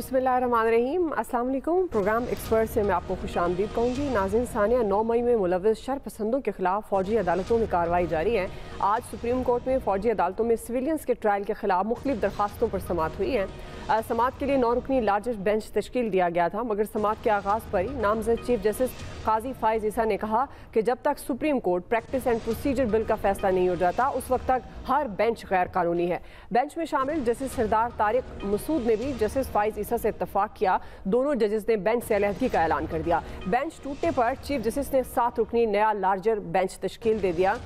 बिस्मिल्लाहिर्रहमानिर्रहीम। अस्सलाम वालेकुम। प्रोग्राम एक्सपर्ट से मैं आपको खुशामदीद कहूँगी। नाज़रीन, सानिया 9 मई में मुलव्वस शरपसंदों के खिलाफ फ़ौजी अदालतों में कार्रवाई जारी है। आज सुप्रीम कोर्ट में फ़ौजी अदालतों में सिविलियंस के ट्रायल के खिलाफ मुख्तलिफ दरखास्तों पर समाअत हुई है। समाअत के लिए 9 रुकनी लार्जेस्ट बेंच तश्कील दिया गया था, मगर समाअत के आगाज़ पर ही नामजद चीफ जस्टिस काजी फाइज ईसा ने कहा कि जब तक supreme court practice and procedure bill का फैसला नहीं हो जाता उस वक्त तक हर बेंच गैर कानूनी है। बेंच में शामिल जस्टिस सरदार तारिक मसूद ने भी जस्टिस फाइज ईसा से इत्तफाक किया। दोनों जजेस ने बेंच से अलहदगी का ऐलान कर दिया। बेंच टूटने पर चीफ जस्टिस ने 7 रुकनी नया लार्जर बेंच तश्कील दे दिया,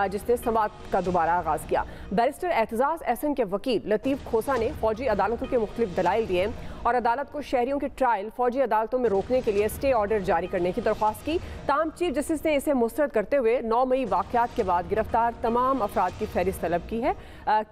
जिसने समाअत का दोबारा आगाज़ किया। बैरिस्टर एतजाज़ एहसन के वकील लतीफ़ खोसा ने फौजी अदालतों के मुख्तलिफ दलाइल दिए और अदालत को शहरियों के ट्रायल फौजी अदालतों में रोकने के लिए स्टे ऑर्डर जारी करने की दरख्वास्त की। ताहम चीफ जस्टिस ने इसे मुस्तरद करते हुए 9 मई वाक़यात के बाद गिरफ्तार तमाम अफराद की फहरिस्त तलब की है।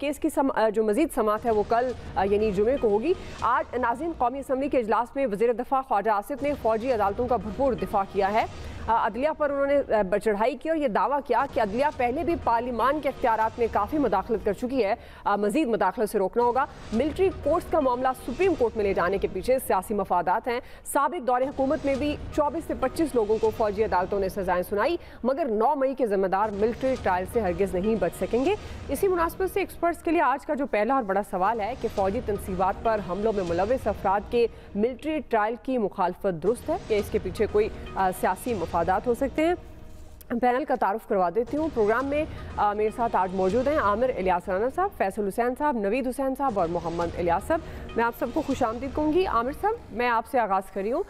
केस की जो मज़ीद समाअत है वो कल यानी जुमे को होगी। आज नाज़रीन, कौमी असम्बली के इजलास में वज़ीर दफ़ा ख्वाजा आसिफ ने फौजी अदालतों का भरपूर दिफा किया है। अदलिया पर उन्होंने चढ़ाई की और ये दावा किया कि अदलिया पहले भी पार्लिमान के इख्तियारात में काफ़ी मदाखलत कर चुकी है, मज़ीद मदाखलत से रोकना होगा। मिलिट्री कोर्ट्स का मामला सुप्रीम कोर्ट में ले जाने के पीछे सियासी मफादात हैं। साबिक दौरे हुकूमत में भी 24 से 25 लोगों को फौजी अदालतों ने सजाएं सुनाई, मगर 9 मई के जिम्मेदार मिलिट्री ट्रायल से हरगिज़ नहीं बच सकेंगे। इसी मुनासबत से एक्सपर्ट्स के लिए आज का जो पहला और बड़ा सवाल है कि फौजी तनसीबात पर हमलों में मुलव्वस अफराद के मिलिट्री ट्रायल की मुखालफत दुरुस्त है या इसके पीछे कोई सियासी मफादात हो सकते हैं। पैनल का तारुफ करवा देती हूँ। प्रोग्राम में मेरे साथ आज मौजूद हैं आमिर इलियास राना साहब, फैसल हुसैन साहब, नवीद हुसैन साहब और मोहम्मद इलियास साहब। मैं आप सबको खुशामदीद कहूँगी। आमिर साहब, मैं आपसे आगाज़ कर रही हूँ।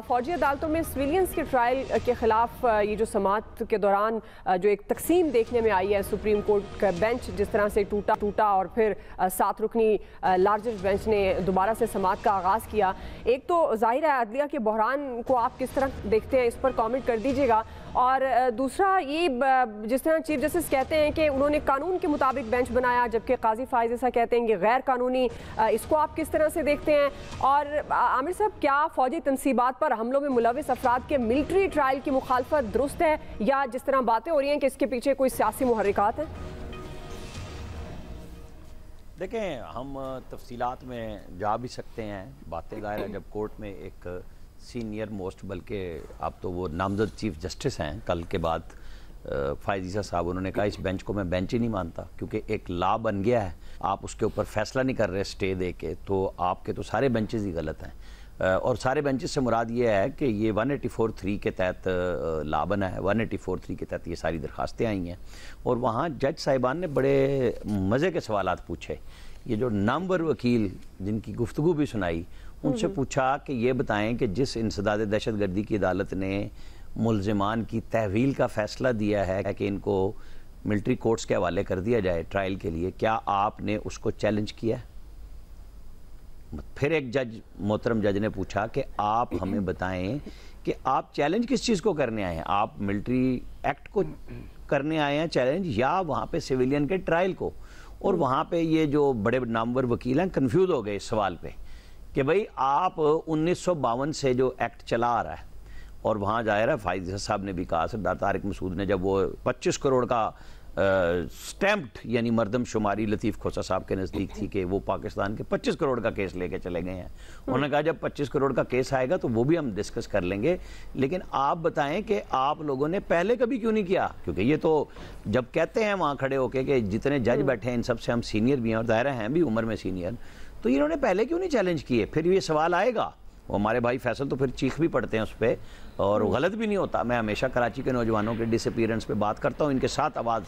फ़ौजी अदालतों में सिविलियंस के ट्रायल के ख़िलाफ़ ये जो समाअत के दौरान जो एक तकसीम देखने में आई है, सुप्रीम कोर्ट का बेंच जिस तरह से टूटा और फिर 7 रुकनी लार्जेस्ट बेंच ने दोबारा से समाअत का आगाज़ किया। एक तो ज़ाहिर है अदलिया के बहरान को आप किस तरह देखते हैं, इस पर कॉमेंट कर दीजिएगा। और दूसरा ये जिस तरह चीफ जस्टिस कहते हैं कि उन्होंने कानून के मुताबिक बेंच बनाया, जबकि काजी फाइज ऐसा कहते हैं कि गैर कानूनी, इसको आप किस तरह से देखते हैं? और आमिर साहब, क्या फौजी तनसीबात पर हमलों में मुलव्वस अफराद के मिलिट्री ट्रायल की मुखालफत दुरुस्त है या जिस तरह बातें हो रही हैं कि इसके पीछे कोई सियासी मुहर्रिकात हैं? देखें, हम तफसीलात में जा भी सकते हैं। बातें ज़ाहिर है जब कोर्ट में एक सीनियर मोस्ट, बल्कि आप तो वो नामजद चीफ जस्टिस हैं, कल के बाद फाइज ईसा साहब, उन्होंने कहा इस बेंच को मैं बेंच ही नहीं मानता क्योंकि एक लॉ बन गया है, आप उसके ऊपर फैसला नहीं कर रहे स्टे दे के, तो आपके तो सारे बेंचेस ही गलत हैं। और सारे बेंचेस से मुराद ये है कि ये 184(3) के तहत लॉ बना है। 184(3) के तहत ये सारी दरखास्तें आई हैं और वहाँ जज साहिबान ने बड़े मज़े के सवालात पूछे। ये जो नामवर वकील जिनकी गुफ्तगू भी सुनाई, उनसे पूछा कि ये बताएं कि जिस इंसदाद दहशत गर्दी की अदालत ने मुल्ज़िमान की तहवील का फ़ैसला दिया है कि इनको मिलिट्री कोर्ट्स के हवाले कर दिया जाए ट्रायल के लिए, क्या आपने उसको चैलेंज किया? फिर एक मोहतरम जज ने पूछा कि आप हमें बताएं कि आप चैलेंज किस चीज़ को करने आए हैं, आप मिलिट्री एक्ट को करने आए हैं चैलेंज या वहाँ पे सिविलियन के ट्रायल को? और वहाँ पे ये जो बड़े नामवर वकील हैं कन्फ्यूज़ हो गए इस सवाल पे कि भाई आप 1952 से जो एक्ट चला आ रहा है, और वहाँ जाहिर है फाइज साहब ने भी कहा, सरदार तारिक मसूद ने, जब वो 25 करोड़ का स्टैम्प्ड यानी मरदमशुमारी लतीफ़ खोसा साहब के नज़दीक थी कि वो पाकिस्तान के 25 करोड़ का केस लेके चले गए हैं। उन्होंने कहा जब 25 करोड़ का केस आएगा तो वो भी हम डिस्कस कर लेंगे, लेकिन आप बताएं कि आप लोगों ने पहले कभी क्यों नहीं किया? क्योंकि ये तो जब कहते हैं वहाँ खड़े होके कि जितने जज बैठे हैं इन सबसे हम सीनियर भी हैं और दायरा हैं भी उम्र में सीनियर, तो इन्होंने पहले क्यों नहीं चैलेंज किए? फिर ये सवाल आएगा। वो हमारे भाई फैसल तो फिर चीख भी पड़ते हैं उस पर, और गलत भी नहीं होता। मैं हमेशा कराची के नौजवानों के डिसअपीयरेंस पे बात करता हूँ, इनके साथ आवाज़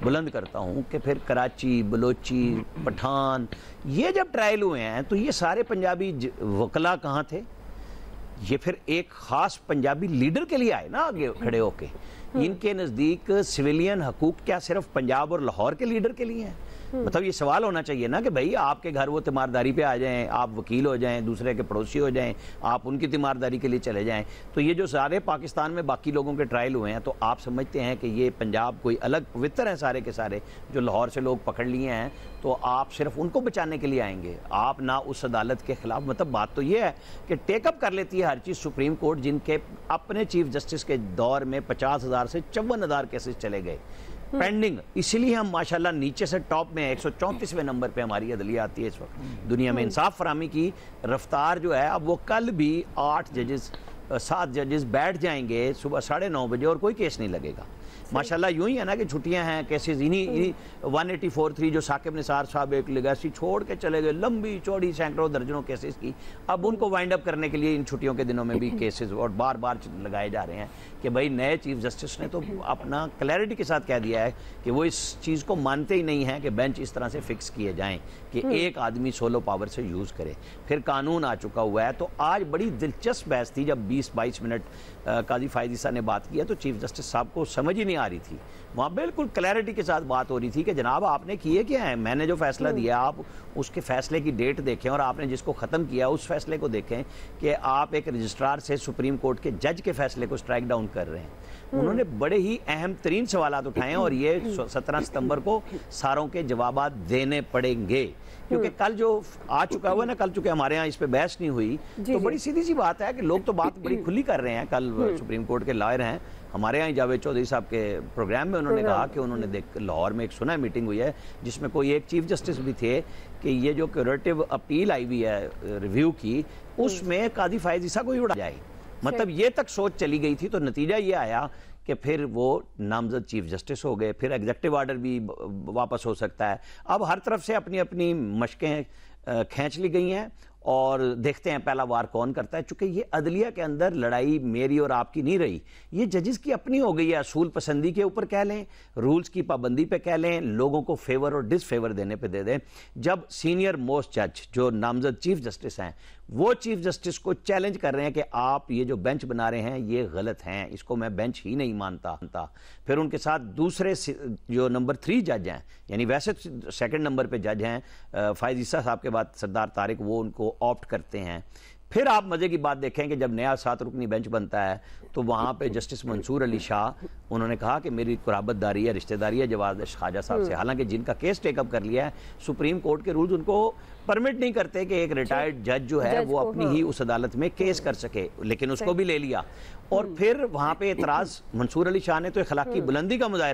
बुलंद करता हूँ कि फिर कराची, बलोची, पठान, ये जब ट्रायल हुए हैं तो ये सारे पंजाबी वकला कहाँ थे? ये फिर एक ख़ास पंजाबी लीडर के लिए आए ना आगे खड़े होके। इनके नज़दीक सिविलियन हकूक़ क्या सिर्फ पंजाब और लाहौर के लीडर के लिए हैं? मतलब ये सवाल होना चाहिए ना कि भाई आपके घर वो तीमारदारी पे आ जाएं, आप वकील हो जाएं, दूसरे के पड़ोसी हो जाएं, आप उनकी तीमारदारी के लिए चले जाएं। तो ये जो सारे पाकिस्तान में बाकी लोगों के ट्रायल हुए हैं, तो आप समझते हैं कि ये पंजाब कोई अलग पवित्र हैं सारे के सारे, जो लाहौर से लोग पकड़ लिए हैं, तो आप सिर्फ उनको बचाने के लिए आएंगे, आप ना उस अदालत के खिलाफ? मतलब बात तो ये है कि टेकअप कर लेती है हर चीज़ सुप्रीम कोर्ट, जिनके अपने चीफ जस्टिस के दौर में 50,000 से 54,000 केसेस चले गए। पेंडिंग, इसलिए हम माशाल्लाह नीचे से टॉप में 134वें नंबर पे हमारी अदलिया आती है इस वक्त दुनिया में। इंसाफ फरामी की रफ्तार जो है, अब वो कल भी 7 जजेस बैठ जाएंगे सुबह 9:30 बजे और कोई केस नहीं लगेगा माशाल्लाह। यूं ही है ना कि छुट्टियां हैं, केसेस इन्हीं 184(3 जो साकिब निसार साहब एक लेगेसी छोड़ के चले गए, लंबी चौड़ी सैकड़ों दर्जनों केसेस की, अब उनको वाइंड अप करने के लिए इन छुट्टियों के दिनों में भी केसेस और बार बार लगाए जा रहे हैं कि भाई नए चीफ जस्टिस ने तो अपना क्लैरिटी के साथ कह दिया है कि वो इस चीज़ को मानते ही नहीं हैं कि बेंच इस तरह से फिक्स किए जाएं कि एक आदमी सोलो पावर से यूज़ करे। फिर कानून आ चुका हुआ है। तो आज बड़ी दिलचस्प बहस थी जब 20-22 मिनट काजी फायद ईसा ने बात किया तो चीफ जस्टिस साहब को समझ ही नहीं आ रही थी। वहाँ बिल्कुल क्लैरिटी के साथ बात हो रही थी कि जनाब आपने किए क्या है, मैंने जो फैसला दिया आप उसके फैसले की डेट देखें और आपने जिसको ख़त्म किया उस फैसले को देखें कि आप एक रजिस्ट्रार से सुप्रीम कोर्ट के जज के फैसले को स्ट्राइक डाउन कर रहे हैं। उन्होंने बड़े ही अहम तरीन सवालात उठाए हैं और ये 17 सितंबर को सारों के जवाब देने पड़ेंगे क्योंकि कल जो आ चुका हुआ ना, कल चूंकि हमारे यहाँ इस पे बहस नहीं हुई तो बड़ी सीधी सी बात है कि लोग तो बात बड़ी खुली कर रहे हैं। कल सुप्रीम कोर्ट के लॉयर हैं हमारे यहाँ जावेद चौधरी साहब के प्रोग्राम में उन्होंने कहा कि उन्होंने लाहौर में एक सुना मीटिंग हुई है जिसमें कोई एक चीफ जस्टिस भी थे कि ये जो क्यूरेटिव अपील आई हुई है रिव्यू की उसमें काजी फायद ईसा को ही उड़ा जाए, मतलब ये तक सोच चली गई थी। तो नतीजा ये आया कि फिर वो नामजद चीफ जस्टिस हो गए, फिर एग्जेक्टिव ऑर्डर भी वापस हो सकता है। अब हर तरफ से अपनी अपनी मशकें खींच ली गई हैं और देखते हैं पहला वार कौन करता है। चूंकि ये अदलिया के अंदर लड़ाई मेरी और आपकी नहीं रही, ये जजेस की अपनी हो गई है। असूल पसंदी के ऊपर कह लें, रूल्स की पाबंदी पे कह लें, लोगों को फेवर और डिसफेवर देने पे दे दें। जब सीनियर मोस्ट जज जो नामजद चीफ जस्टिस हैं वो चीफ जस्टिस को चैलेंज कर रहे हैं कि आप ये जो बेंच बना रहे हैं ये गलत हैं, इसको मैं बेंच ही नहीं मानता। फिर उनके साथ दूसरे जो नंबर 3 जज हैं, यानी वैसे सेकंड नंबर पे जज हैं फायद ईसा साहब के बाद सरदार तारिक, वो उनको ऑप्ट करते हैं। फिर आप मजे की बात देखें कि जब नया 7 रुकनी बेंच बनता है तो वहाँ पे जस्टिस मंसूर अली शाह उन्होंने कहा कि मेरी कुराबतदारी है, रिश्तेदारी है जवाद ख्वाजा साहब से, हालांकि जिनका केस टेकअप कर लिया है सुप्रीम कोर्ट के रूल्स उनको परमिट नहीं करते कि एक रिटायर्ड जज जो है वो अपनी ही उस अदालत में केस कर सके, लेकिन उसको भी ले लिया। और फिर वहाँ पे एतराज़ मंसूर अली शाह ने तो इखलाकी बुलंदी का मुजाहिरा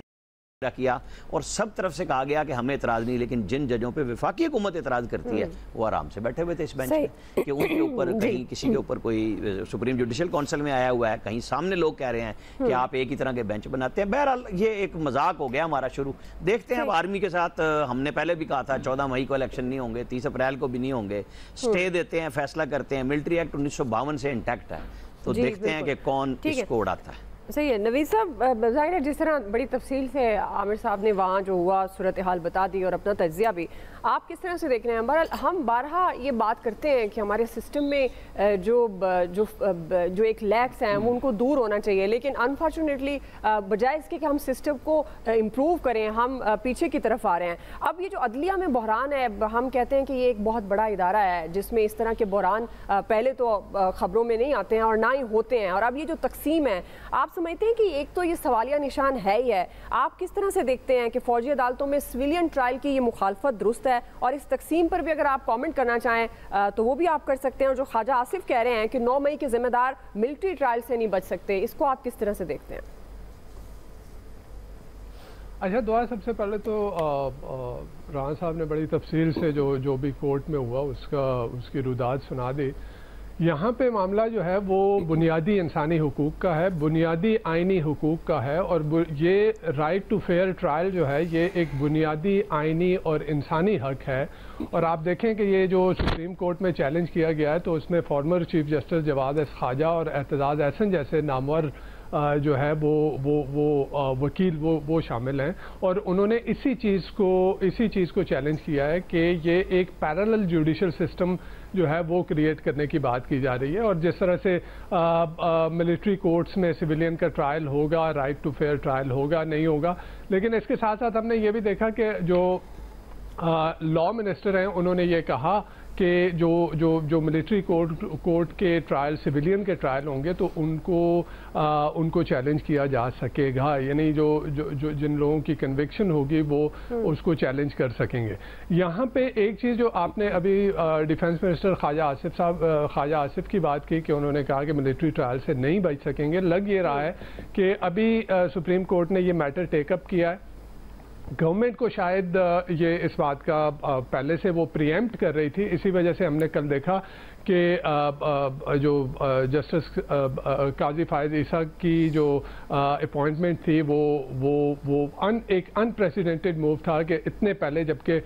किया और सब तरफ से कहा गया कि हमें एतराज नहीं, लेकिन जिन जजों पे वफाकी हुकूमत एतराज करती है वो आराम से बैठे हुए थे इस बेंच पे कि उनके ऊपर कहीं किसी के ऊपर कोई सुप्रीम जुडिशल काउंसिल में आया हुआ है, कहीं सामने लोग कह रहे हैं कि आप एक ही तरह के बेंच बनाते हैं। बहरहाल ये एक मजाक हो गया हमारा शुरू। देखते हैं अब आर्मी के साथ हमने पहले भी कहा था 14 मई को इलेक्शन नहीं होंगे, 30 अप्रैल को भी नहीं होंगे, स्टे देते हैं, फैसला करते हैं। मिलिट्री एक्ट 1952 से इंटैक्ट है, तो देखते हैं कि कौन इसको उड़ाता है। सही है नवीद साहब, ज़ाहिर है जिस तरह बड़ी तफसील से आमिर साहब ने वहाँ जो हुआ सूरत हाल बता दी और अपना तज्जिया भी, आप किस तरह से देख रहे हैं? बहरहाल हम बारहा ये बात करते हैं कि हमारे सिस्टम में जो एक लैक्स हैं वो उनको दूर होना चाहिए, लेकिन अनफॉर्चुनेटली बजाय इसके कि हम सिस्टम को इम्प्रूव करें हम पीछे की तरफ आ रहे हैं। अब ये जो अदलिया में बहरान है, हम कहते हैं कि ये एक बहुत बड़ा इदारा है जिसमें इस तरह के बहरान पहले तो खबरों में नहीं आते हैं और ना ही होते हैं, और अब ये जो तकसीम है आप समझते हैं कि एक तो ये सवालिया निशान है ही है। आप किस तरह से देखते हैं कि फौजी अदालतों में सिविलियन ट्रायल की ये मुखालफत दुरुस्त है? और इस तकसीम पर भी अगर आप कमेंट करना चाहें तो वो भी आप कर सकते हैं। और जो ख्वाजा आसिफ कह रहे हैं कि 9 मई के जिम्मेदार मिलिट्री ट्रायल से नहीं बच सकते, इसको आप किस तरह से देखते हैं? अच्छा दुआ, सबसे पहले तो राना साहब ने बड़ी तफसील से जो भी कोर्ट में हुआ उसकी रुदात सुना दी। यहाँ पे मामला जो है वो बुनियादी इंसानी हुकूक का है, बुनियादी आइनी हुकूक का है, और ये राइट टू फेयर ट्रायल जो है ये एक बुनियादी आइनी और इंसानी हक है। और आप देखें कि ये जो सुप्रीम कोर्ट में चैलेंज किया गया है तो उसमें former chief justice Jawad Khawaja और एतजाज़ एहसन जैसे नामवर जो है वो वकील वो शामिल हैं, और उन्होंने इसी चीज़ को चैलेंज किया है कि ये एक पैरेलल जुडिशल सिस्टम जो है वो क्रिएट करने की बात की जा रही है। और जिस तरह से मिलिट्री कोर्ट्स में सिविलियन का ट्रायल होगा, राइट टू फेयर ट्रायल होगा, नहीं होगा, लेकिन इसके साथ साथ हमने ये भी देखा कि जो लॉ मिनिस्टर हैं उन्होंने ये कहा कि जो मिलिट्री कोर्ट के ट्रायल सिविलियन के ट्रायल होंगे तो उनको चैलेंज किया जा सकेगा, यानी जो जिन लोगों की कन्विक्शन होगी वो उसको चैलेंज कर सकेंगे। यहाँ पे एक चीज़ जो आपने अभी डिफेंस मिनिस्टर ख्वाजा आसिफ की बात की कि उन्होंने कहा कि मिलिट्री ट्रायल से नहीं बच सकेंगे, लग ये रहा है कि अभी सुप्रीम कोर्ट ने ये मैटर टेकअप किया है गवर्नमेंट को शायद ये इस बात का पहले से वो प्रीएम्प्ट कर रही थी, इसी वजह से हमने कल देखा कि जो जस्टिस काजी फायद ईसा की जो अपॉइंटमेंट थी वो एक अनप्रेसिडेंटेड मूव था कि इतने पहले, जबकि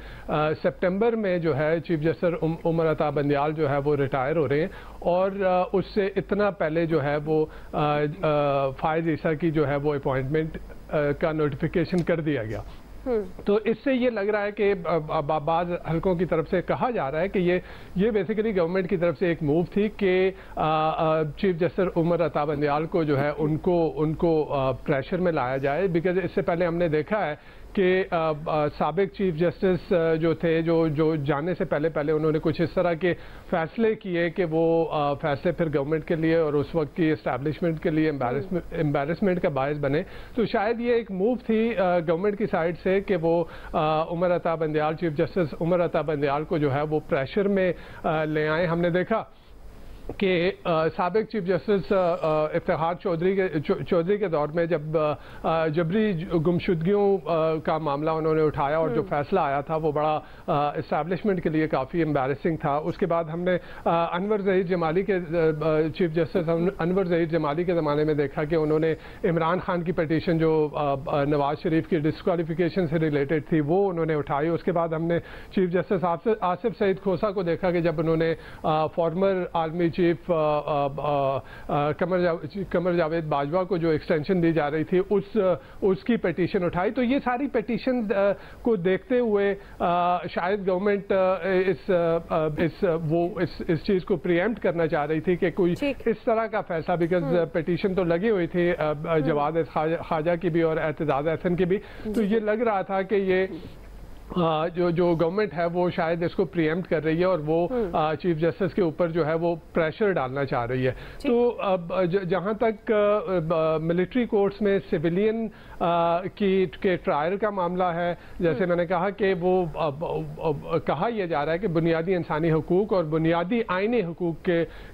सितंबर में जो है चीफ जस्टिस उमर अता बंदियाल जो है वो रिटायर हो रहे हैं और उससे इतना पहले जो है वो फायद ईसा की जो है वो अपॉइंटमेंट का नोटिफिकेशन कर दिया गया। तो इससे ये लग रहा है कि बाज़ हलकों की तरफ से कहा जा रहा है कि ये बेसिकली गवर्नमेंट की तरफ से एक मूव थी कि चीफ जस्टिस उमर अता बंदियाल को जो है उनको प्रेशर में लाया जाए, बिकॉज इससे पहले हमने देखा है कि साबिक चीफ जस्टिस जो थे जो जाने से पहले उन्होंने कुछ इस तरह के फैसले किए कि वो फैसले फिर गवर्नमेंट के लिए और उस वक्त की इस्टेब्लिशमेंट के लिए एम्बैरसमेंट का बायस बने। तो शायद ये एक मूव थी गवर्नमेंट की साइड से कि वो उमर अता बंदियाल, चीफ जस्टिस उमर अता बंदियाल को जो है वो प्रेशर में ले आए। हमने देखा कि साबिक चीफ जस्टिस इफ्तिखार चौधरी के दौर में जब जबरी गुमशुदगियों का मामला उन्होंने उठाया और जो फैसला आया था वो बड़ा इस्टेब्लिशमेंट के लिए काफ़ी एम्बैरेसिंग था। उसके बाद हमने अनवर ज़हीर जमाली के चीफ जस्टिस अनवर ज़हीर जमाली के ज़माने में देखा कि उन्होंने इमरान खान की पटिशन जो नवाज शरीफ की डिस्क्वालिफिकेशन से रिलेटेड थी वो उन्होंने उठाई। उसके बाद हमने चीफ जस्टिस आसिफ सईद खोसा को देखा कि जब उन्होंने farmer army chief Qamar Javed Bajwa को जो एक्सटेंशन दी जा रही थी उसकी पिटीशन उठाई। तो ये सारी पिटीशन को देखते हुए शायद गवर्नमेंट इस चीज़ को प्रीएम्प्ट करना चाह रही थी कि कोई इस तरह का फैसला, बिकॉज पिटीशन तो लगी हुई थी जवाद ख्वाजा की भी और एतजाज अहसन की भी, तो ये लग रहा था कि ये जो गवर्नमेंट है वो शायद इसको प्रीएम्प्ट कर रही है और वो चीफ जस्टिस के ऊपर जो है वो प्रेशर डालना चाह रही है। तो जहाँ तक मिलिट्री कोर्ट्स में सिविलियन के ट्रायल का मामला है, जैसे मैंने कहा कि वो कहा यह जा रहा है कि बुनियादी इंसानी हुकूक और बुनियादी आईनी हुकूक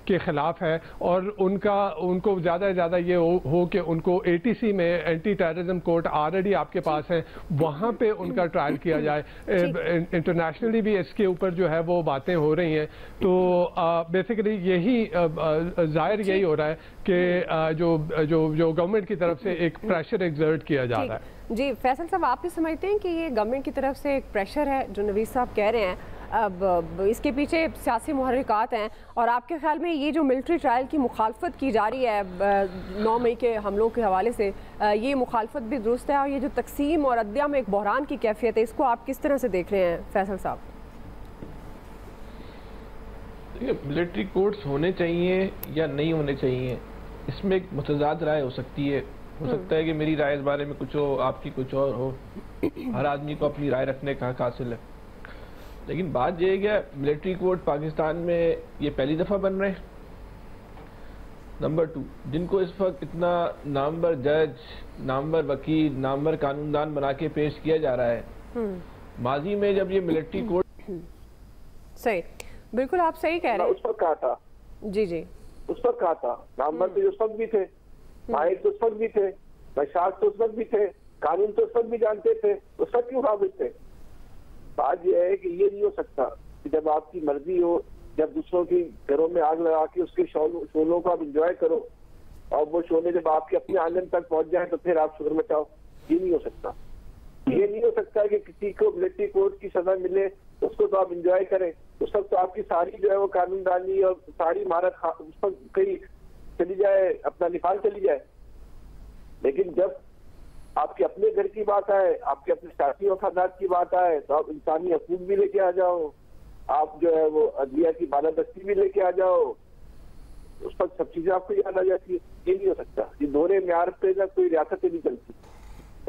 के खिलाफ है और उनको ज़्यादा से ज़्यादा ये हो कि उनको ATC में एंटी टेररिज्म कोर्ट ऑलरेडी आपके पास है, वहाँ पे उनका ट्रायल किया जाए। इंटरनेशनली भी इसके ऊपर जो है वो बातें हो रही हैं। तो बेसिकली यही जाहिर यही हो रहा है कि जो गवर्नमेंट की तरफ से एक प्रेशर एक्सर्ट किया जा रहा है। जी फैसल साहब, आप भी समझते हैं कि ये गवर्नमेंट की तरफ से एक प्रेशर है जो नवीद साहब कह रहे हैं, अब इसके पीछे सियासी मुहर्रिकात हैं, और आपके ख्याल में ये जो मिलिट्री ट्रायल की मुखालफत की जा रही है 9 मई के हमलों के हवाले से, ये मुखालफत भी दुरुस्त है और ये जो तकसीम और अदलिया में एक बहरान की कैफियत है, इसको आप किस तरह से देख रहे हैं फैसल साहब? मिलिट्री कोर्ट्स होने चाहिए या नहीं होने चाहिए, इसमें एक मुतजाद राय हो सकती है। हो सकता है कि मेरी राय इस बारे में कुछ हो, आपकी कुछ और हो, हर आदमी को अपनी राय रखने का हक हासिल है। लेकिन बात यह है कि मिलिट्री कोर्ट पाकिस्तान में ये पहली दफ़ा बन रहे हैं। नंबर 2, जिनको इस वक्त इतना नामवर जज, नामवर वकील, नामवर कानूनदान बना के पेश किया जा रहा है, माजी में जब ये मिलिट्री कोर्ट सही, बिल्कुल आप सही कह रहे हैं। उस वक्त कहा था, जी उस वक्त कहा था, नामवर तो उस वक्त भी थे, माहिर तो उस वक्त भी थे, मशाक तो उस वक्त भी थे, कानून तो उस वक्त भी जानते थे, उस वक्त क्यों हाजिर थे? बात यह है कि ये नहीं हो सकता कि जब आपकी मर्जी हो, जब दूसरों की घरों में आग लगा के उसके शोलों को आप इंजॉय करो और वो शोले जब आपके अपने आंगन तक पहुंच जाए तो फिर आप शोर मचाओ। ये नहीं हो सकता। ये नहीं हो सकता कि किसी को मिलिट्री कोर्ट की सजा मिले उसको तो आप इंजॉय करें, उस वक्त तो आपकी सारी जो है वो कानूनदानी और सारी महारत उस पर कहीं चली जाए, अपना निकाल चली जाए। लेकिन जब आपके अपने घर की बात आए, आपके अपने साथी और खानदान की बात आए, तो आप इंसानी हकूक भी लेके आ जाओ, आप जो है वो अदलिया की बालादस्ती भी लेके आ जाओ, उस पर सब चीजें आपको याद आ जाती है। ये नहीं हो सकता। ये दोहरे म्यार पे ना कोई रियासत नहीं चलती।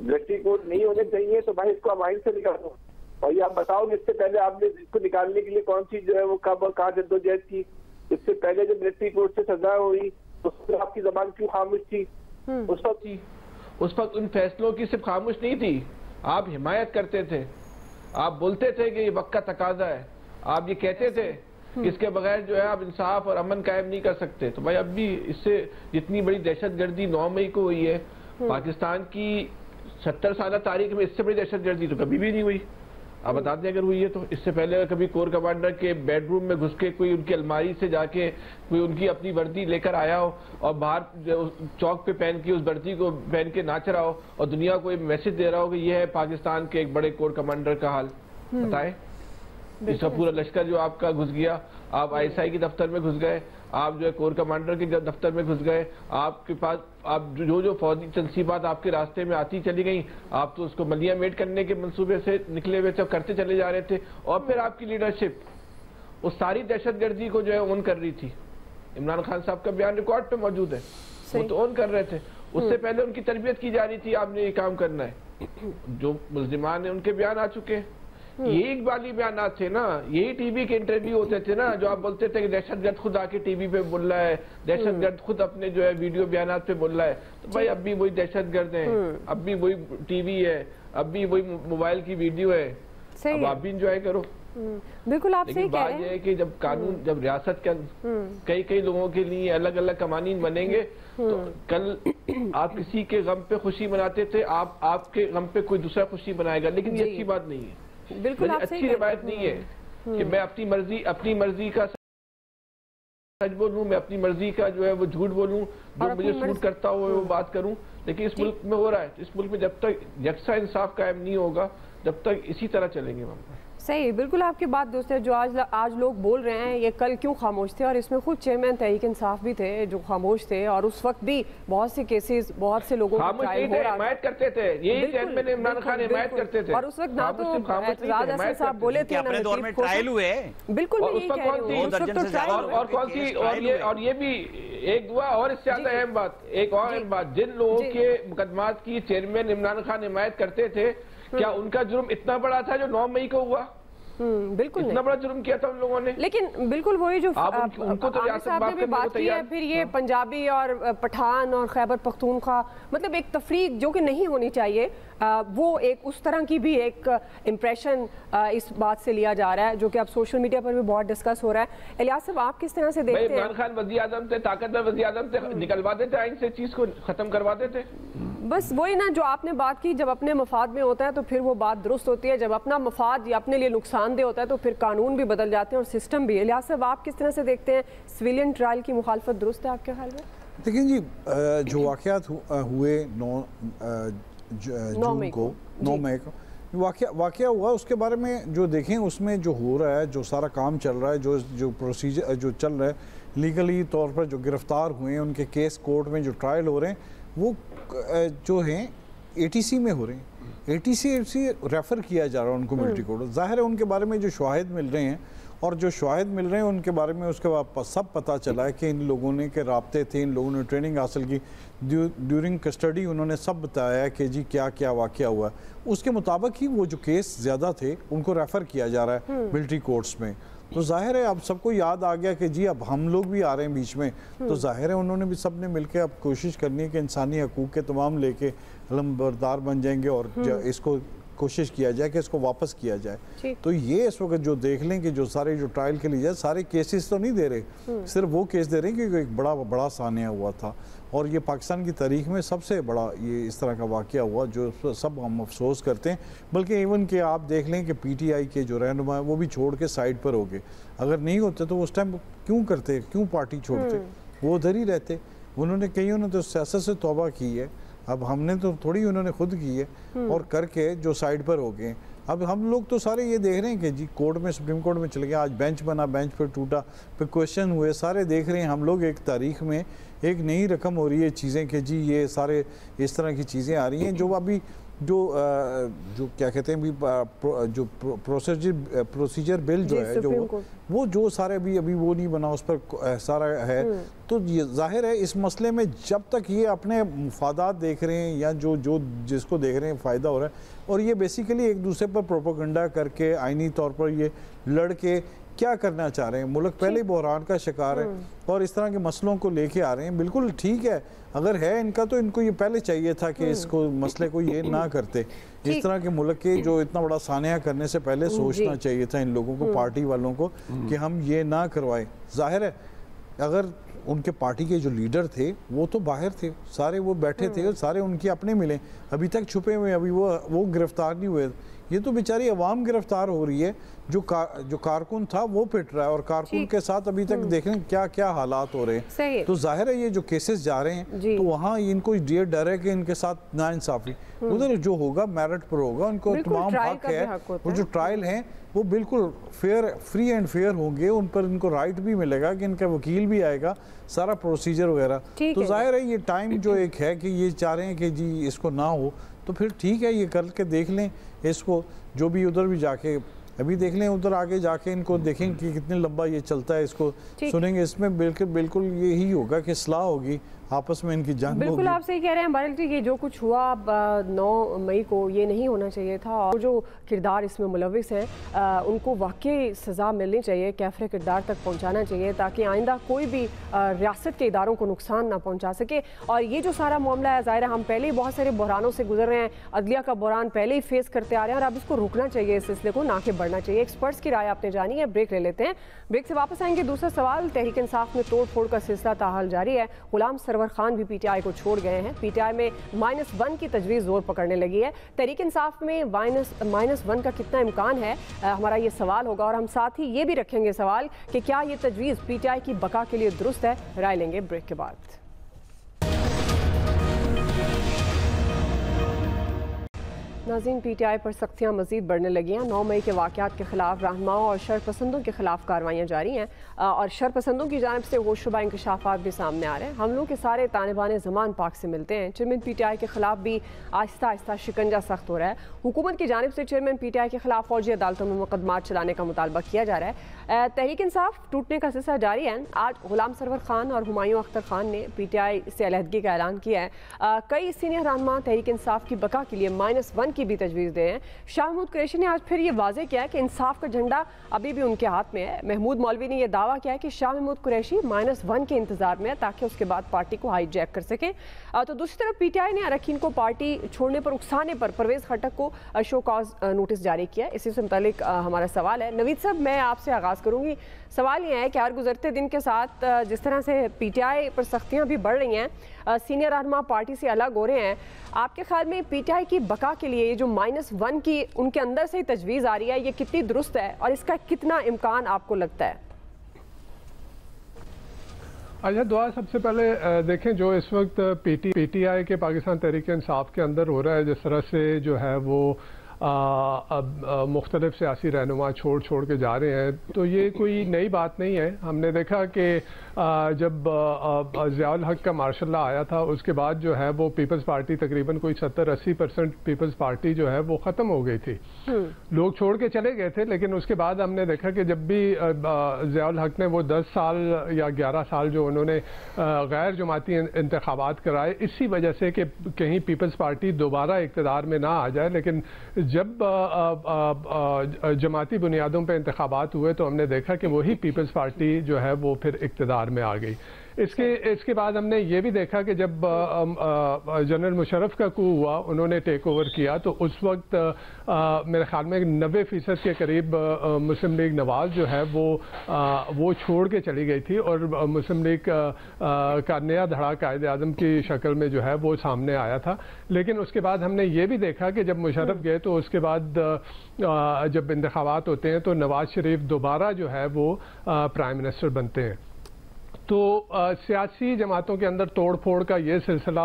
मिलिट्री कोर्ट नहीं होने चाहिए तो भाई इसको आप आइन से निकालो, और ये आप बताओगे इससे पहले आपने इसको निकालने के लिए कौन सी जो है वो कब और कहाँ जद्दोजहद की? इससे पहले जब मिलिट्री कोर्ट से सजा हुई तो आपकी जबान क्यों खामोश थी? उस वक्त उन फैसलों की सिर्फ खामोश नहीं थी, आप हिमायत करते थे, आप बोलते थे कि ये वक्त का तकाजा है, आप ये कहते थे कि इसके बगैर जो है आप इंसाफ और अमन कायम नहीं कर सकते। तो भाई अब भी इससे जितनी बड़ी दहशत गर्दी 9 मई को हुई है, पाकिस्तान की 70 साल तारीख में इससे बड़ी दहशत गर्दी तो कभी भी नहीं हुई। आप बता दें अगर हुई है तो। इससे पहले कभी कोर कमांडर के बेडरूम में घुस के कोई उनकी अलमारी से जाके कोई उनकी अपनी वर्दी लेकर आया हो और बाहर चौक पे पहन के उस वर्दी को पहन के नाच रहा हो और दुनिया को मैसेज दे रहा हो कि ये है पाकिस्तान के एक बड़े कोर कमांडर का हाल? बताएं। इसका पूरा लश्कर जो आपका घुस गया, आप ISI के दफ्तर में घुस गए, आप जो है कोर कमांडर के दफ्तर में घुस गए, आपके पास आप जो फौजी तनसीबात आपके रास्ते में आती चली गई, आप तो उसको मलिया मेट करने के मंसूबे से निकले हुए थे, करते चले जा रहे थे। और फिर आपकी लीडरशिप उस सारी दहशतगर्दी को जो है ऑन कर रही थी। इमरान खान साहब का बयान रिकॉर्ड पे मौजूद है, वो तो ऑन कर रहे थे। उससे पहले उनकी तरबियत की जा रही थी, आपने ये काम करना है। जो मुल्जिमान है उनके बयान आ चुके हैं। ये इकबाली बयान थे ना, यही टीवी के इंटरव्यू होते थे ना, जो आप बोलते थे कि दहशतगर्द खुद आके टीवी पे बोल रहा है, दहशतगर्द खुद अपने जो है वीडियो बयानात पे बोल रहा है। तो भाई अब भी वही दहशतगर्द है, अब भी वही टीवी है, अब भी वही मोबाइल की वीडियो है, अब आप भी इंजॉय करो। बिल्कुल आप सही कह रहे हैं। बात यह है कि जब कानून, जब रियासत के कई लोगों के लिए अलग अलग कवानीन बनेंगे, तो कल आप किसी के गम पे खुशी मनाते थे, आपके गम पे कोई दूसरा खुशी मनाएगा, लेकिन ये अच्छी बात नहीं है। बिल्कुल अच्छी रिवायत नहीं है कि मैं अपनी मर्जी का सच बोलूं, मैं अपनी मर्जी का जो है वो झूठ बोलूं, जो मुझे सूट करता हो वो बात करूं। लेकिन इस मुल्क में हो रहा है, इस मुल्क में जब तक यकसा इंसाफ कायम नहीं होगा, जब तक इसी तरह चलेंगे हम। सही, बिल्कुल आपकी बात दोस्त है। जो आज लोग बोल रहे हैं ये कल क्यों खामोश थे, और इसमें खुद चेयरमैन तहरीक इंसाफ भी थे जो खामोश थे, और उस वक्त भी बहुत से केसेस, बहुत से लोगों को ट्रायल हो रहा हिमायत करते थे, यही चेयरमैन इमरान खान हिमायत करते थे, और उस वक्त ना तो एतजाज हसन साहब बोले थे, अपने दौर में ट्रायल हुए। बिल्कुल मैं यही कह रही हूं, उस वक्त तो ट्रायल और कौन सी, और ये भी एक दुआ और इससे ज्यादा अहम बात, एक और अहम बात, जिन लोगों के मुकदमात की चेयरमैन इमरान खान हिमायत करते थे, क्या उनका जुर्म इतना बड़ा था जो 9 मई को हुआ? बिल्कुल इतना बड़ा जुर्म किया था उन लोगों ने। लेकिन बिल्कुल वही जो उनको तो साहब ने भी बात की है, फिर ये पंजाबी और पठान और खैबर पख्तूनख्वा, मतलब एक तफरीक जो कि नहीं होनी चाहिए, वो एक उस तरह की भी एक इम्प्रेशन इस बात से लिया जा रहा है, जो कि अब सोशल मीडिया पर भी बहुत डिस्कस हो रहा है। इलियास साहब आप किस तरह से देखते हैं? इमरान खान वज़ीर आज़म थे, ताकतवर वज़ीर आज़म थे, निकलवा देते आइन से, चीज को खत्म करवा देते। बस वही ना जो आपने बात की, जब अपने मफाद में होता है तो फिर वो बात दुरुस्त होती है, जब अपना मफाद या अपने लिए नुकसानदेह होता है तो फिर कानून भी बदल जाते हैं और सिस्टम भी। इलियास साहब आप किस तरह से देखते हैं, सिविलियन ट्रायल की मुखालफत दुरुस्त है आपके ख्याल में? देखिए जी, जो वाक़यात हुए 9 जून को, 9 मई को वाक़या हुआ, उसके बारे में जो देखें उसमें जो हो रहा है, जो सारा काम चल रहा है, जो प्रोसीजर जो चल रहा है लीगली तौर पर, जो गिरफ्तार हुए हैं उनके केस कोर्ट में जो ट्रायल हो रहे हैं, वो जो हैं ATC में हो रहे हैं। ATC रेफ़र किया जा रहा है उनको मिलिट्री कोर्ट। ज़ाहिर है उनके बारे में जो शवाहिद मिल रहे हैं, और जो शवाहिद मिल रहे हैं उनके बारे में उसके बाद सब पता चला है कि इन लोगों ने के राब्ते थे, इन लोगों ने ट्रेनिंग हासिल की, ड्यूरिंग कस्टडी उन्होंने सब बताया कि जी क्या क्या वाक़या हुआ। उसके मुताबिक ही वो जो केस ज़्यादा थे उनको रेफ़र किया जा रहा है मिलिट्री कोर्ट्स में। तो जाहिर है अब सबको याद आ गया कि जी अब हम लोग भी आ रहे हैं बीच में, तो जाहिर है उन्होंने भी सब ने मिलकर अब कोशिश करनी है कि इंसानी हकूक़ के तमाम लेके अलमबरदार बन जाएंगे, और इसको कोशिश किया जाए कि इसको वापस किया जाए। तो ये इस वक्त जो देख लें कि जो सारे जो ट्रायल के लिए सारे केसेस तो नहीं दे रहे, सिर्फ वो केस दे रहे हैं कि एक बड़ा सानिया हुआ था, और ये पाकिस्तान की तारीख में सबसे बड़ा ये इस तरह का वाक़या हुआ जो सब हम अफसोस करते हैं। बल्कि इवन कि आप देख लें कि PTI के जो रहनुमा है वो भी छोड़ के साइड पर हो गए। अगर नहीं होते तो उस टाइम क्यों करते, क्यों पार्टी छोड़ते, वो उधर ही रहते। उन्होंने कईयों ने तो सियासत से तौबा की है, अब हमने तो थोड़ी उन्होंने खुद की है, और करके जो साइड पर हो गए। अब हम लोग तो सारे ये देख रहे हैं कि जी कोर्ट में, सुप्रीम कोर्ट में चले गए, आज बेंच बना, बेंच पर टूटा, फिर क्वेश्चन हुए, सारे देख रहे हैं हम लोग। एक तारीख में एक नई रकम हो रही है चीज़ें कि जी ये सारे इस तरह की चीज़ें आ रही हैं जो अभी जो क्या कहते हैं भी जो प्रोसीजर बिल जो है जो सारे अभी वो नहीं बना, उस पर सारा है। तो ये जाहिर है इस मसले में जब तक ये अपने मुफादात देख रहे हैं या जो जिसको देख रहे हैं फ़ायदा हो रहा है, और ये बेसिकली एक दूसरे पर प्रोपेगेंडा करके आईनी तौर पर ये लड़के क्या करना चाह रहे हैं। मुल्क पहले ही बहरान का शिकार है और इस तरह के मसलों को लेके आ रहे हैं। बिल्कुल ठीक है, अगर है इनका तो इनको ये पहले चाहिए था कि इसको मसले को ये ना करते। इस तरह के मुल्क के जो इतना बड़ा सानिया करने से पहले सोचना चाहिए था इन लोगों को, पार्टी वालों को, कि हम ये ना करवाएं। जाहिर है अगर उनके पार्टी के जो लीडर थे वो तो बाहर थे, सारे वो बैठे थे, सारे उनके अपने मिले, अभी तक छुपे हुए, अभी वो गिरफ्तार नहीं हुए। ये तो बेचारी अवाम गिरफ्तार हो रही है, जो कारकुन था वो पिट रहा है, और कारकुन के साथ अभी तक देखें क्या क्या हालात हो रहे हैं। तो जाहिर है ये जो केसेस जा रहे हैं तो वहाँ इनको ये डर है कि इनके साथ नाइंसाफी, उधर जो होगा मेरिट पर होगा, उनको तमाम हक है, वो जो ट्रायल हैं वो बिल्कुल फेयर, फ्री एंड फेयर होंगे, उन पर इनको राइट भी मिलेगा कि इनका वकील भी आएगा, सारा प्रोसीजर वगैरह। तो जाहिर है ये टाइम जो एक है कि ये चाह रहे हैं कि जी इसको ना हो, तो फिर ठीक है ये करके देख लें इसको, जो भी उधर भी जाके अभी देख लें, उधर आगे जाके इनको देखें कि कितने लंबा ये चलता है, इसको सुनेंगे। इसमें बिल्कुल यही होगा कि इस्लाह होगी, आपस में इनकी जंग होगी। बिल्कुल आप सही कह रहे हैं बारिल जी, ये जो कुछ हुआ 9 मई को ये नहीं होना चाहिए था, और जो किरदार इसमें मुलविस हैं उनको वाकई सज़ा मिलनी चाहिए, कैफरे किरदार तक पहुंचाना चाहिए, ताकि आइंदा कोई भी रियासत के इदारों को नुकसान ना पहुंचा सके। और ये जो सारा मामला है, ज़ाहिर है हम पहले ही बहुत सारे बहरानों से गुजर रहे हैं, अदलिया का बहरान पहले ही फेस करते आ रहे हैं, और अब इसको रुकना चाहिए, इस सिलसिले को ना के बढ़ना चाहिए। एक्सपर्ट्स की राय आपने जानी है, ब्रेक ले लेते हैं, ब्रेक से वापस आएंगे। दूसरा सवाल, तहरीक इंसाफ में तोड़ फोड़ का सिलसिला ताहाल जारी है, गुलाम सरवर खान भी पीटीआई को छोड़ गए हैं, पीटीआई में -1 की तजवीज़ जोर पकड़ने लगी है। तहरीक इंसाफ में -1 का कितना इम्कान है, हमारा ये सवाल होगा, और हम साथ ही ये भी रखेंगे सवाल कि क्या ये तजवीज़ पीटीआई की बका के लिए दुरुस्त है। राय लेंगे ब्रेक के बाद। नाज़रीन, पीटीआई पर सख्तियाँ मज़ीद बढ़ने लगी हैं। 9 मई के वाक़यात के खिलाफ रहनुमाओं और शरपसंदों के खिलाफ कार्रवाइयाँ जारी हैं, और शरपसंदों की जानिब से होशरुबा इंकशाफात भी सामने आ रहे हैं। हमलों के सारे ताने बाने ज़मान पाक से मिलते हैं। चेयरमैन पीटीआई के खिलाफ भी आहिस्ता आहिस्ता शिकंजा सख्त हो रहा है। हुकूमत की जानिब से चेयरमैन पीटीआई के खिलाफ फौजी अदालतों में मुकदमात चलाने का मुतालबा किया जा रहा है। तहरीक इंसाफ टूटने का सिलसिला जारी है। आज गुलाम सरवर खान और हुमायूं अख्तर खान ने पीटीआई से अलहदगी का ऐलान किया है। कई सीनियर रहनुमा तहरीक इंसाफ की बका के लिए -1 की भी तजवीज़ दे हैं। शाह महमूद कुरैशी ने आज फिर ये वाज़ेह किया है कि इंसाफ का झंडा अभी भी उनके हाथ में है। महमूद मौलवी ने यह दावा किया है कि शाह महमूद कुरैशी -1 के इंतजार में है, ताकि उसके बाद पार्टी को हाईजैक कर सके। तो दूसरी तरफ पीटीआई ने अरकान को पार्टी छोड़ने पर उकसाने पर परवेज़ खट्टक को शो कॉज नोटिस जारी किया है। इसी से मुतालिक हमारा सवाल है, नवीद साहब मैं आपसे आगाज़ करूँगी। सवाल यह है कि हर गुजरते दिन के साथ जिस तरह से पीटीआई पर सख्तियाँ भी बढ़ रही हैं, सीनियर रहनुमा पार्टी से अलग हो रहे हैं, आपके ख्याल में पीटीआई की बका के लिए ये जो -1 की उनके अंदर से ही तजवीज़ आ रही है, ये कितनी दुरुस्त है और इसका कितना इम्कान आपको लगता है? अच्छा दुआ, सबसे पहले देखें जो इस वक्त पीटीआई के पाकिस्तान तहरीक इंसाफ के अंदर हो रहा है, जिस तरह से जो है वो अब मुख्तलिफ सियासी रहनुमा छोड़ के जा रहे हैं, तो ये कोई नई बात नहीं है। हमने देखा कि जब ज़ियाउल हक का मार्शल लॉ आया था, उसके बाद जो है वो पीपल्स पार्टी तकरीबन कोई 70-80% पीपल्स पार्टी जो है वो ख़त्म हो गई थी। लोग छोड़ के चले गए थे, लेकिन उसके बाद हमने देखा कि जब भी ज़ियाउल हक ने वो 10 साल या 11 साल जो उन्होंने गैर जमाती इंतखाबात कराए, इसी वजह से कि कहीं पीपल्स पार्टी दोबारा इक़्तिदार में ना आ जाए, लेकिन जब जमाती बुनियादों पर इंतखाबात हुए तो हमने देखा कि वही पीपल्स पार्टी जो है वो फिर इक़्तिदार में आ गई। इसके बाद हमने ये भी देखा कि जब जनरल मुशर्रफ का कू हुआ, उन्होंने टेक ओवर किया, तो उस वक्त मेरे ख्याल में 90% के करीब मुस्लिम लीग नवाज़ जो है वो छोड़ के चली गई थी, और मुस्लिम लीग का नया धड़ा कायदे आज़म की शक्ल में जो है वो सामने आया था। लेकिन उसके बाद हमने ये भी देखा कि जब मुशर्रफ गए तो उसके बाद जब इंतखाबात होते हैं तो नवाज शरीफ दोबारा जो है वो प्राइम मिनिस्टर बनते हैं। तो सियासी जमातों के अंदर तोड़ फोड़ का ये सिलसिला,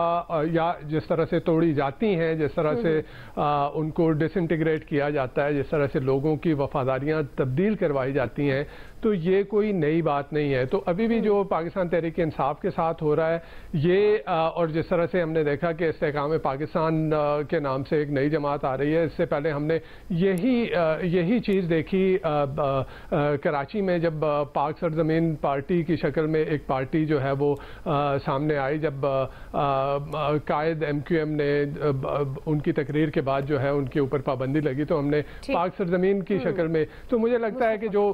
या जिस तरह से तोड़ी जाती हैं, जिस तरह से उनको डिसइंटीग्रेट किया जाता है, जिस तरह से लोगों की वफादारियां तब्दील करवाई जाती हैं, तो ये कोई नई बात नहीं है। तो अभी भी जो पाकिस्तान तहरीक इंसाफ के साथ हो रहा है ये, और जिस तरह से हमने देखा कि इस्तेहकाम पाकिस्तान के नाम से एक नई जमात आ रही है, इससे पहले हमने यही चीज़ देखी कराची में, जब पाक सरजमीन पार्टी की शक्ल में एक पार्टी जो है वो सामने आई, जब कायद MQM ने उनकी तकरीर के बाद जो है उनके ऊपर पाबंदी लगी, तो हमने पाक सरजमीन की शक्ल में, तो मुझे लगता है कि जो